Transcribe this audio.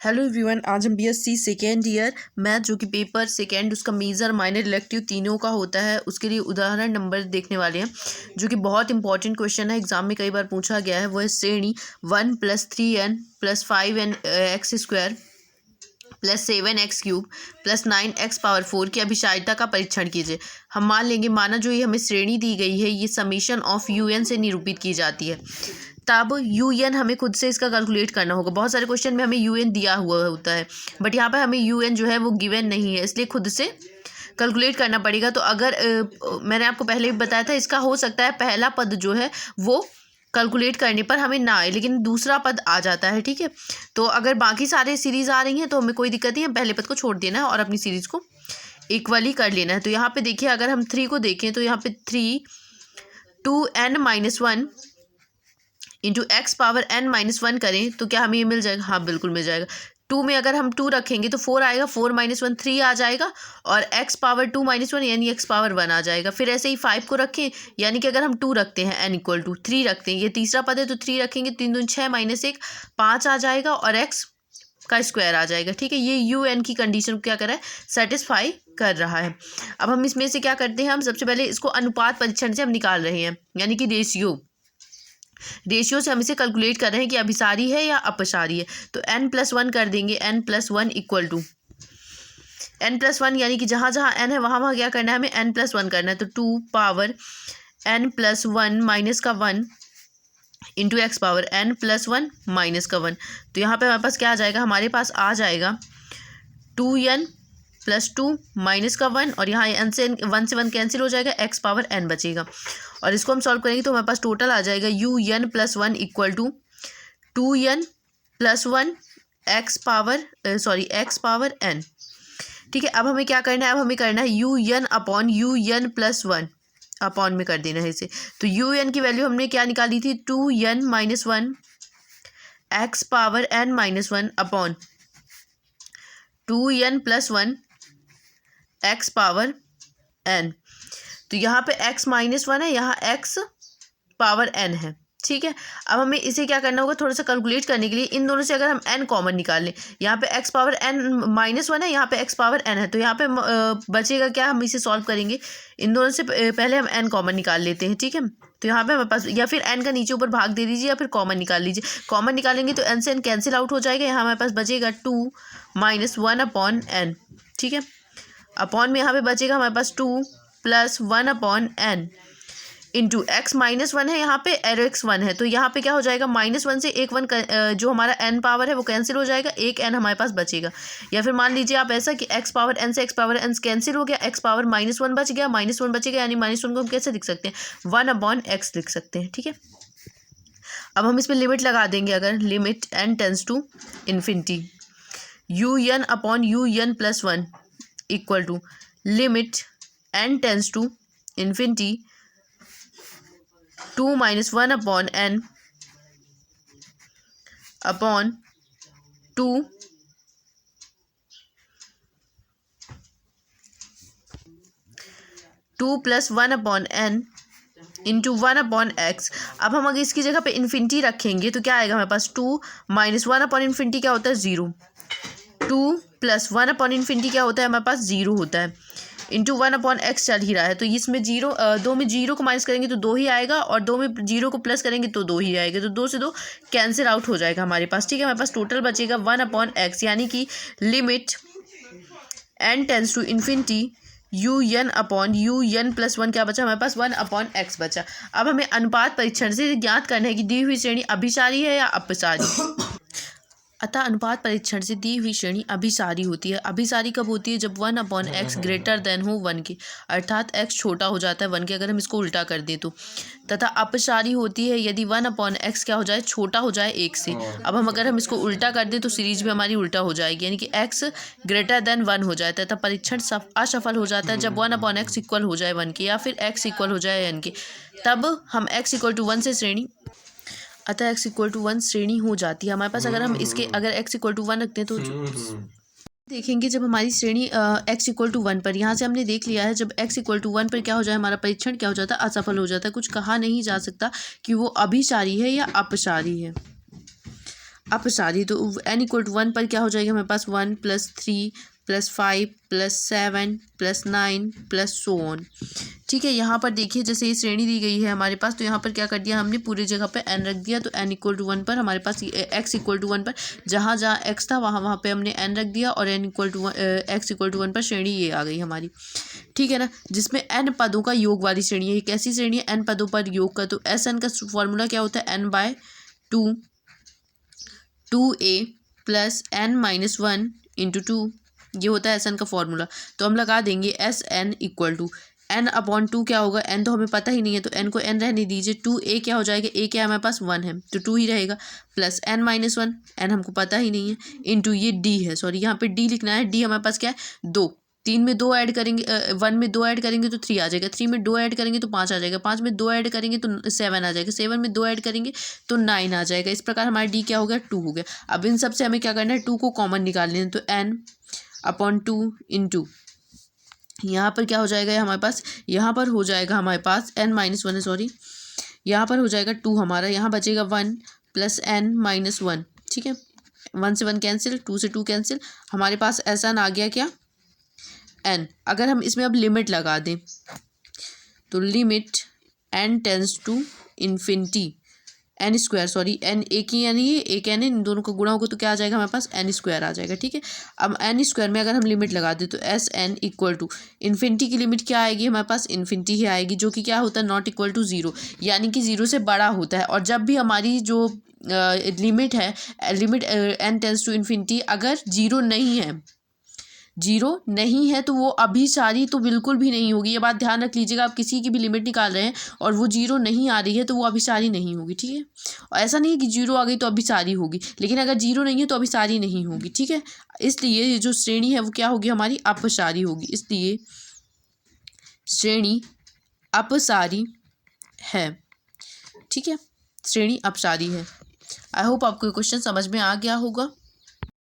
Hello everyone, आज हम BSc second year math जो कि पेपर सेकेंड उसका मेजर माइनर इलेक्टिव तीनों का होता है उसके लिए उदाहरण नंबर देखने वाले हैं जो कि बहुत इंपॉर्टेंट क्वेश्चन है। एग्जाम में कई बार पूछा गया है। वो है श्रेणी 1 + 3n + 5n(x² + 7x³ + 9x⁴ की अभिसारिता का परीक्षण कीजिए। हम माना जो ये हमें श्रेणी दी गई है ये समेशन ऑफ un से निरूपित की जाती है। तब un हमें खुद से इसका कैलकुलेट करना होगा। बहुत सारे क्वेश्चन में हमें un दिया हुआ होता है, बट यहाँ पर हमें un जो है वो गिवन नहीं है, इसलिए खुद से कैलकुलेट करना पड़ेगा। तो अगर मैंने आपको पहले भी बताया था, इसका हो सकता है पहला पद जो है वो कैलकुलेट करने पर हमें ना आए, लेकिन दूसरा पद आ जाता है। ठीक है, तो अगर बाकी सारे सीरीज़ आ रही हैं तो हमें कोई दिक्कत नहीं है, पहले पद को छोड़ देना है और अपनी सीरीज़ को इक्वली कर लेना है। तो यहाँ पे देखिए, अगर हम 3 को देखें तो यहाँ पे 3 2n - 1 इंटू x⁻n - 1 करें तो क्या हमें ये मिल जाएगा? हाँ, बिल्कुल मिल जाएगा। 2 में अगर हम 2 रखेंगे तो 4 आएगा, 4 - 1 3 आ जाएगा, और x⁻2 - 1 यानी x⁻1 आ जाएगा। फिर ऐसे ही 5 को रखें, यानी कि अगर हम 2 रखते हैं n = 3 रखते हैं, ये तीसरा पद है तो 3 रखेंगे, 3 दूनी 6 - 1 5 आ जाएगा, और x का स्क्वायर आ जाएगा। ठीक है, ये un की कंडीशन को क्या कर रहा है? सेटिस्फाई कर रहा है। अब हम इसमें से क्या करते हैं, हम सबसे पहले इसको अनुपात परीक्षण से हम निकाल रहे हैं, यानी कि रेशियो से हम इसे कैलकुलेट कर रहे हैं कि अभिसारी है या अपसारी है। तो n+1 कर देंगे, n+1 = n+1 यानी कि जहाँ जहाँ n है वहाँ वहाँ क्या करना है? हमें n+1 करना है। तो 2 पावर n+1 माइनस का 1 इंटू x⁻n+1 माइनस का 1। तो यहाँ पे हमारे पास क्या आ जाएगा? हमारे पास आ जाएगा 2n + 2 माइनस का 1, और यहाँ n से 1 से 1 कैंसिल हो जाएगा, x⁻n बचेगा। और इसको हम सॉल्व करेंगे तो हमारे पास टोटल आ जाएगा un + 1 = 2n + 1 x⁻n। ठीक है, अब हमें क्या करना है? अब हमें करना है un/un + 1 अपॉन में कर देना है इसे। तो un की वैल्यू हमने क्या निकाली थी? 2n - 1 x⁻n - 1 upon 2n + 1 x⁻n। तो यहाँ पे x-1 है, यहाँ x⁻n है। ठीक है, अब हमें इसे क्या करना होगा? थोड़ा सा कैलकुलेट करने के लिए इन दोनों से अगर हम n कॉमन निकाल लें, यहाँ पे x⁻n - 1 है, यहाँ पे x⁻n है, तो यहाँ पे बचेगा क्या? हम इसे सॉल्व करेंगे, इन दोनों से पहले हम n कॉमन निकाल लेते हैं। ठीक है, तो यहाँ पे हमारे पास, या फिर n का नीचे ऊपर भाग दे दीजिए, या फिर कॉमन निकाल लीजिए। कॉमन निकालेंगे तो n से n कैंसिल आउट हो जाएगा, यहाँ हमारे पास बचेगा 2 - 1/n। ठीक है, अपॉन में यहाँ पे बचेगा हमारे पास 2 + 1/n इंटू x-1 है, यहाँ पे एरो x1 है, तो यहाँ पे क्या हो जाएगा? -1 से एक 1 जो हमारा n पावर है वो कैंसिल हो जाएगा, एक n हमारे पास बचेगा। या फिर मान लीजिए आप ऐसा कि x⁻n से x⁻n कैंसिल हो गया, x⁻−1 बच गया, -1 बचेगा, यानी -1 को हम कैसे लिख सकते हैं? 1/x लिख सकते हैं। ठीक है, अब हम इसमें लिमिट लगा देंगे। अगर limit n tends to infinity un/un + 1 = limit n tends to infinity 2 - 1/n upon 2 + 1/n into 1/x। अब हम अगर इसकी जगह पे इन्फिनिटी रखेंगे तो क्या आएगा हमारे पास? 2 - 1/∞ क्या होता है? 0। 2 + 1/∞ क्या होता है? हमारे पास 0 होता है, इंटू 1/x चल ही रहा है, तो इसमें 2 में 0 को माइनस करेंगे तो 2 ही आएगा, और 2 में 0 को प्लस करेंगे तो 2 ही आएगा, तो 2 से 2 कैंसिल आउट हो जाएगा हमारे पास। ठीक है, हमारे पास टोटल बचेगा 1/x, यानी कि limit n tends to infinity un/un + 1 क्या बचा हमारे पास? 1/x बचा। अब हमें अनुपात परीक्षण से ज्ञात करना है कि दी हुई श्रेणी अभिसारी है या अपसारी। अतः अनुपात परीक्षण से दी हुई श्रेणी अभिसारी होती है। अभिसारी कब होती है? जब 1/x > हो 1 के, अर्थात x छोटा हो जाता है 1 के, अगर हम इसको उल्टा कर दें तो। तथा अपसारी होती है यदि 1/x क्या हो जाए? छोटा हो जाए 1 से। अब अगर हम इसको उल्टा कर दें तो सीरीज भी हमारी उल्टा हो जाएगी, यानी कि x > 1 हो जाए, तथा परीक्षण असफल हो जाता है जब 1/x इक्वल हो जाए 1 के, या फिर x इक्वल हो जाए n के। तब हम x = 1 से श्रेणी, अतः x = 1 श्रेणी हो जाती है हमारे पास। अगर हम इसके अगर x = 1 रखते हैं तो देखेंगे जब हमारी श्रेणी x = 1 पर, यहाँ से हमने देख लिया है जब x = 1 पर क्या हो जाए? हमारा परीक्षण क्या हो जाता है? असफल हो जाता है। कुछ कहा नहीं जा सकता कि वो अभिसारी है या अपसारी है। अपसारी। तो n इक्वल टू 1 पर क्या हो जाएगा हमारे पास 1 + 3 + 5 + 7 + 9 + सो ऑन। ठीक है, यहाँ पर देखिए जैसे ये श्रेणी दी गई है हमारे पास, तो यहाँ पर क्या कर दिया हमने पूरी जगह पे n रख दिया। तो n इक्वल टू 1 पर हमारे पास x इक्वल टू 1 पर जहाँ जहाँ x था वहाँ वहाँ पे हमने n रख दिया, और x इक्वल टू 1 पर श्रेणी ये आ गई हमारी। ठीक है ना, जिसमें n पदों का योग वाली श्रेणी है। ये कैसी श्रेणी है? n पदों पर योग का। तो SN का फॉर्मूला क्या होता है? n/2 2a + n-1 × 2, ये होता है SN का फॉर्मूला। तो हम लगा देंगे SN इक्वल टू n/2 क्या होगा? n तो हमें पता ही नहीं है, तो n को n रहने दीजिए। 2a क्या हो जाएगा? a क्या है हमारे पास? 1 है, तो 2 ही रहेगा, प्लस n-1, n हमको पता ही नहीं है, इंटू ये d है, सॉरी यहाँ पे d लिखना है। d हमारे पास क्या है? 2। 3 में 2 ऐड करेंगे, 1 में 2 ऐड करेंगे तो 3 आ जाएगा, 3 में 2 ऐड करेंगे तो 5 आ जाएगा, 5 में 2 ऐड करेंगे तो 7 आ जाएगा, 7 में 2 ऐड करेंगे तो 9 आ जाएगा। इस प्रकार हमारा डी क्या हो गया? 2 हो गया। अब इन सब से हमें क्या करना है? 2 को कॉमन निकाल लेना। तो n/2 इंटू यहाँ पर क्या हो जाएगा हमारे पास? यहाँ पर हो जाएगा हमारे पास n-1 है, सॉरी, यहाँ पर हो जाएगा 2 हमारा, यहाँ बचेगा 1 + n-1। ठीक है, 1 से 1 कैंसिल, 2 से 2 कैंसिल, हमारे पास SN आ गया क्या? n। अगर हम इसमें अब लिमिट लगा दें तो limit n tends to infinity n², sorry n एक ही n ही एक n है, इन दोनों का गुणा होगा तो क्या आ जाएगा हमारे पास? n² आ जाएगा। ठीक है, अब n² में अगर हम लिमिट लगा दें तो SN इक्वल टू इन्फिनिटी की लिमिट क्या आएगी हमारे पास? इन्फिनिटी ही आएगी, जो कि क्या होता है? नॉट इक्वल टू 0, यानी कि 0 से बड़ा होता है। और जब भी हमारी जो लिमिट है, limit n tends to infinity अगर 0 नहीं है, 0 नहीं है, तो वो अभिसारी तो बिल्कुल भी नहीं होगी। ये बात ध्यान रख लीजिएगा, आप किसी की भी लिमिट निकाल रहे हैं और वो 0 नहीं आ रही है तो वो अभिसारी नहीं होगी। ठीक है, और ऐसा नहीं है कि 0 आ गई तो अभिसारी होगी, लेकिन अगर 0 नहीं है तो अभिसारी नहीं होगी। ठीक है, इसलिए ये जो श्रेणी है वो क्या होगी हमारी? अपसारी होगी, इसलिए श्रेणी अपसारी है। ठीक है, श्रेणी अपसारी है। आई होप आपको क्वेश्चन समझ में आ गया होगा।